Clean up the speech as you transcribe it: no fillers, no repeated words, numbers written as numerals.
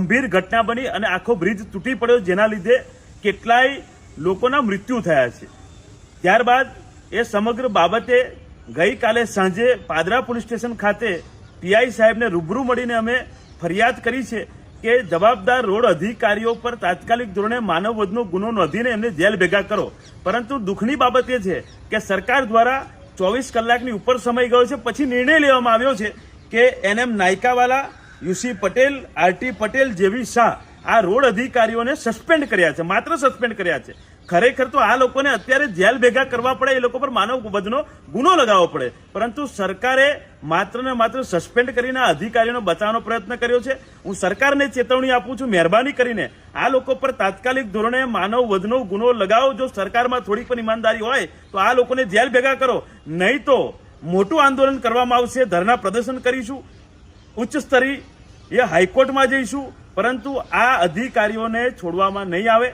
ગંભીર ઘટના બની અને આખો બ્રિજ તૂટી પડ્યો, જેના લીધે કેટલાય લોકોના મૃત્યુ થયા છે। ત્યારબાદ એ સમગ્ર બાબતે ગઈકાલે સાંજે પાદરા પોલીસ સ્ટેશન ખાતે પીઆઈ સાહેબને રૂબરૂ મળીને અમે ફરિયાદ કરી છે કે જવાબદાર રોડ અધિકારીઓ પર તાત્કાલિક ધોરણે માનવવધનો ગુનો નોંધીને એમને જેલ ભેગા કરો। પરંતુ દુઃખની બાબત એ છે કે સરકાર દ્વારા 24 કલાકની ઉપર સમય ગયો છે, પછી નિર્ણય લેવામાં આવ્યો છે કે NM Nayakawala, UC Patel, RT Patel જેવી શાહ આ રોડ અધિકારીઓને સસ્પેન્ડ કર્યા છે, માત્ર સસ્પેન્ડ કર્યા છે। ખરેખર તો આ લોકોને અત્યારે જેલ ભેગા કરવા પડે, એ લોકો પર માનવ વધનો ગુનો લગાવવો પડે, પરંતુ સરકારે માત્ર ને માત્ર સસ્પેન્ડ કરીને આ અધિકારીઓને બચાવવાનો પ્રયત્ન કર્યો છે। હું સરકારને ચેતવણી આપું છું, મહેરબાની કરીને આ લોકો પર તાત્કાલિક ધોરણે માનવ વધનો ગુનો લગાવો। જો સરકારમાં થોડીક પણ ઈમાનદારી હોય તો આ લોકોને જેલ ભેગા કરો, નહીં તો મોટું આંદોલન કરવામાં આવશે, ધરણા પ્રદર્શન કરીશું, ઉચ્ચ સ્તરીય હાઈકોર્ટમાં જઈશું, પરંતુ આ અધિકારીઓને છોડવામાં નહીં આવે।